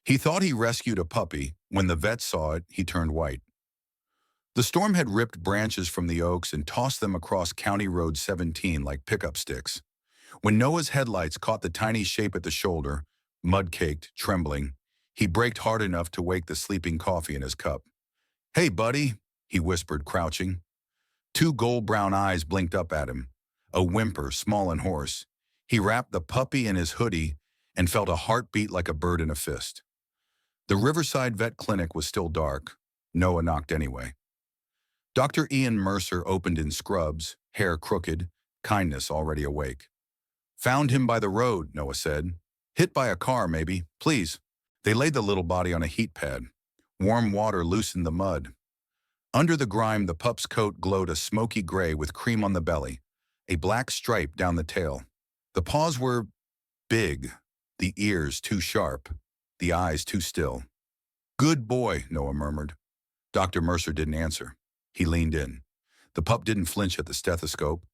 He thought he rescued a puppy. When the vet saw it, he turned white. The storm had ripped branches from the oaks and tossed them across County Road 17 like pickup sticks. When Noah's headlights caught the tiny shape at the shoulder, mud-caked, trembling, he braked hard enough to wake the sleeping coffee in his cup. "Hey, buddy," he whispered, crouching. Two gold-brown eyes blinked up at him, a whimper, small and hoarse. He wrapped the puppy in his hoodie and felt a heartbeat like a bird in a fist. The Riverside Vet Clinic was still dark. Noah knocked anyway. Dr. Ian Mercer opened in scrubs, hair crooked, kindness already awake. "Found him by the road," Noah said. "Hit by a car, maybe. Please." They laid the little body on a heat pad. Warm water loosened the mud. Under the grime, the pup's coat glowed a smoky gray with cream on the belly, a black stripe down the tail. The paws were big, the ears too sharp, the eyes too still. "Good boy," Noah murmured. Dr. Mercer didn't answer. He leaned in. The pup didn't flinch at the stethoscope,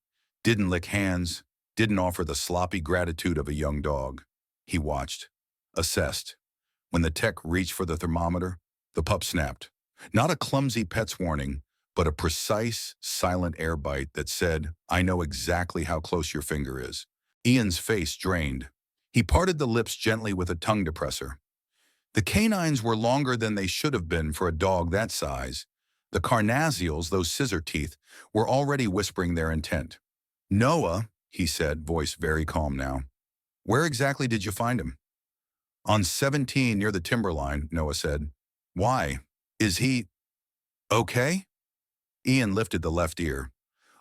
didn't lick hands, didn't offer the sloppy gratitude of a young dog. He watched, assessed. When the tech reached for the thermometer, the pup snapped. Not a clumsy pet's warning, but a precise, silent air bite that said, "I know exactly how close your finger is." Ian's face drained. He parted the lips gently with a tongue depressor. The canines were longer than they should have been for a dog that size. The carnassials, those scissor teeth, were already whispering their intent. "Noah," he said, voice very calm now. "Where exactly did you find him?" "On 17 near the timberline," Noah said. "Why? Is he okay?" Ian lifted the left ear.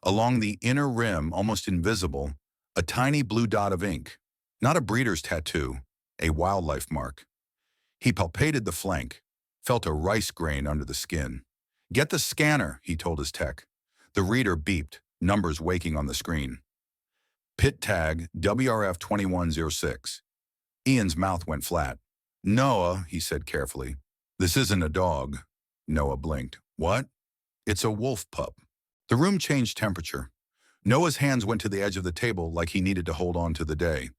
Along the inner rim, almost invisible, a tiny blue dot of ink. Not a breeder's tattoo, a wildlife mark. He palpated the flank, felt a rice grain under the skin. "Get the scanner," he told his tech. The reader beeped, numbers waking on the screen. "Pit tag WRF 2106. Ian's mouth went flat. "Noah," he said carefully. "This isn't a dog." Noah blinked. "What?" "It's a wolf pup." The room changed temperature. Noah's hands went to the edge of the table like he needed to hold on to the day.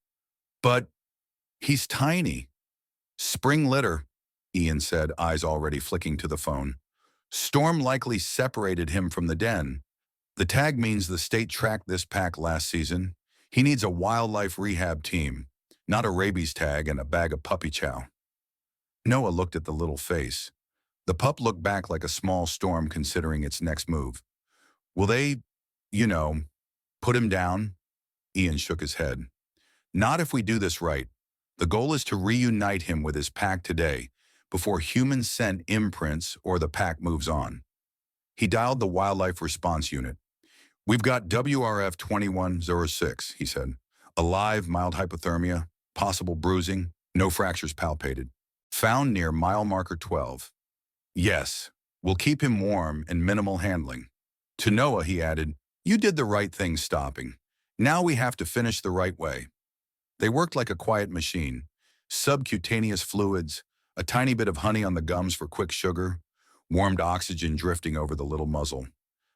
"But he's tiny." "Spring litter," Ian said, eyes already flicking to the phone. "Storm likely separated him from the den. The tag means the state tracked this pack last season. He needs a wildlife rehab team, not a rabies tag and a bag of puppy chow." Noah looked at the little face. The pup looked back like a small storm considering its next move. "Will they, you know, put him down?" Ian shook his head. "Not if we do this right. The goal is to reunite him with his pack today, before humans send imprints or the pack moves on." He dialed the wildlife response unit. "We've got WRF 2106, he said. "Alive, mild hypothermia, possible bruising, no fractures palpated. Found near mile marker 12. Yes, we'll keep him warm and minimal handling." To Noah, he added, "You did the right thing stopping. Now we have to finish the right way." They worked like a quiet machine. Subcutaneous fluids, a tiny bit of honey on the gums for quick sugar, warmed oxygen drifting over the little muzzle.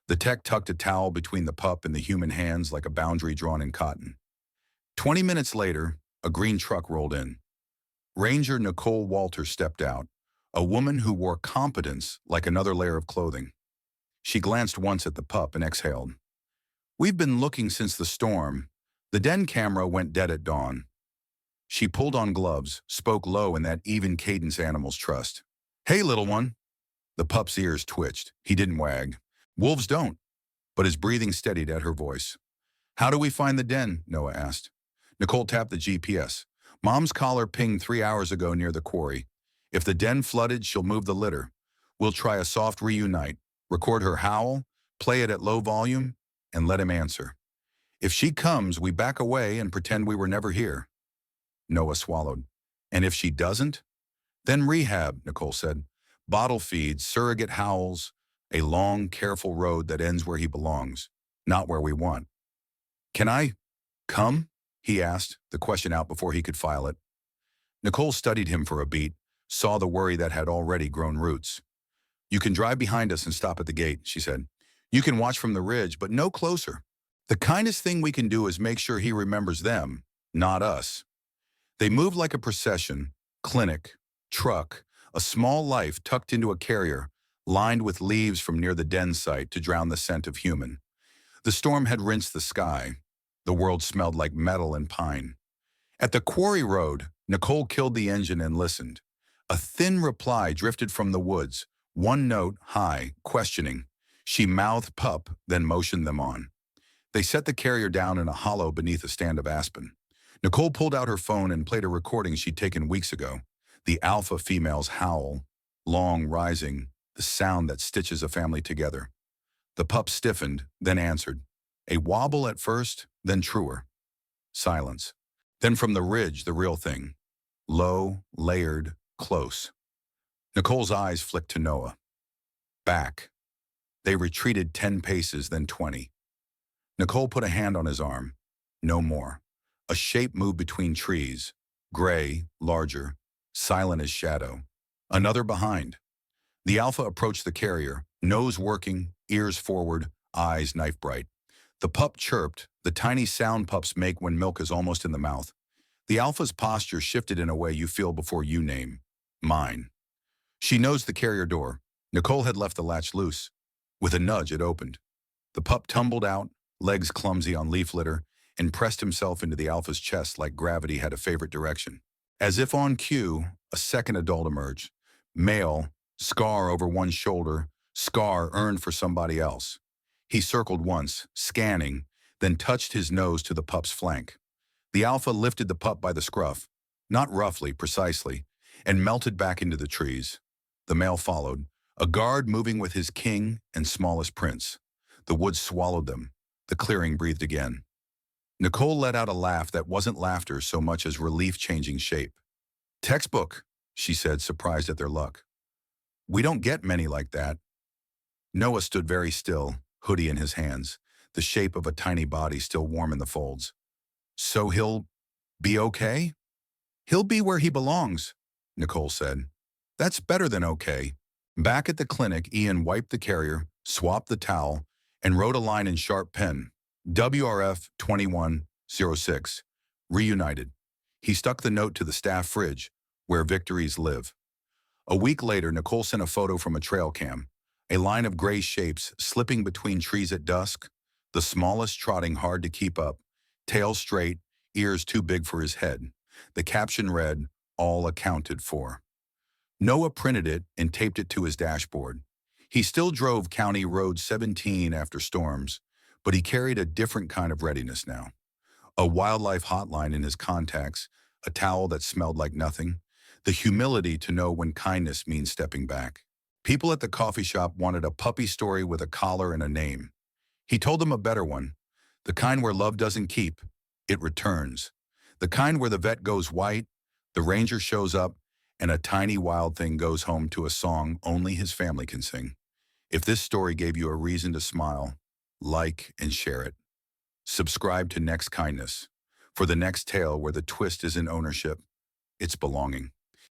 The tech tucked a towel between the pup and the human hands like a boundary drawn in cotton. 20 minutes later, a green truck rolled in. Ranger Nicole Walter stepped out, a woman who wore competence like another layer of clothing. She glanced once at the pup and exhaled. "We've been looking since the storm. The den camera went dead at dawn." She pulled on gloves, spoke low in that even cadence animals trust. "Hey, little one." The pup's ears twitched. He didn't wag. "Wolves don't." But his breathing steadied at her voice. "How do we find the den?" Noah asked. Nicole tapped the GPS. "Mom's collar pinged 3 hours ago near the quarry. If the den flooded, she'll move the litter. We'll try a soft reunite, record her howl, play it at low volume, and let him answer. If she comes, we back away and pretend we were never here." Noah swallowed. "And if she doesn't?" "Then rehab," Nicole said. "Bottle feeds, surrogate howls, a long, careful road that ends where he belongs, not where we want." "Can I come?" he asked, the question out before he could file it. Nicole studied him for a beat, saw the worry that had already grown roots. "You can drive behind us and stop at the gate," she said. "You can watch from the ridge, but no closer. The kindest thing we can do is make sure he remembers them, not us." They moved like a procession, clinic, Truck, a small life tucked into a carrier, lined with leaves from near the den site to drown the scent of human. The storm had rinsed the sky. The world smelled like metal and pine. At the quarry road, Nicole killed the engine and listened. A thin reply drifted from the woods, one note high, questioning. She mouthed pup, then motioned them on. They set the carrier down in a hollow beneath a stand of aspen. Nicole pulled out her phone and played a recording she'd taken weeks ago. The alpha female's howl, long, rising, the sound that stitches a family together. The pup stiffened, then answered. A wobble at first, then truer. Silence. Then from the ridge, the real thing. Low, layered, close. Nicole's eyes flicked to Noah. Back. They retreated 10 paces, then 20. Nicole put a hand on his arm. No more. A shape moved between trees. Gray, larger, silent as shadow. Another behind. The alpha approached the carrier, nose working, ears forward, eyes knife bright. The pup chirped, the tiny sound pups make when milk is almost in the mouth. The alpha's posture shifted in a way you feel before you name. Mine. She nosed the carrier door. Nicole had left the latch loose. With a nudge, it opened. The pup tumbled out, legs clumsy on leaf litter, and pressed himself into the alpha's chest like gravity had a favorite direction. As if on cue, a second adult emerged. Male, scar over one shoulder, scar earned for somebody else. He circled once, scanning, then touched his nose to the pup's flank. The alpha lifted the pup by the scruff, not roughly, precisely, and melted back into the trees. The male followed, a guard moving with his king and smallest prince. The woods swallowed them. The clearing breathed again. Nicole let out a laugh that wasn't laughter so much as relief changing shape. Textbook, she said, surprised at their luck. We don't get many like that. Noah stood very still, hoodie in his hands, the shape of a tiny body still warm in the folds. So he'll be okay? He'll be where he belongs, Nicole said. That's better than okay. Back at the clinic, Ian wiped the carrier, swapped the towel, and wrote a line in sharp pen. WRF 2106. Reunited. He stuck the note to the staff fridge, where victories live. A week later, Nicole sent a photo from a trail cam. A line of gray shapes slipping between trees at dusk, the smallest trotting hard to keep up, tail straight, ears too big for his head. The caption read, all accounted for. Noah printed it and taped it to his dashboard. He still drove County Road 17 after storms, but he carried a different kind of readiness now. A wildlife hotline in his contacts, a towel that smelled like nothing, the humility to know when kindness means stepping back. People at the coffee shop wanted a puppy story with a collar and a name. He told them a better one, the kind where love doesn't keep, it returns. The kind where the vet goes white, the ranger shows up, and a tiny wild thing goes home to a song only his family can sing. If this story gave you a reason to smile, like and share it. Subscribe to Next Kindness for the next tale where the twist isn't ownership, it's belonging.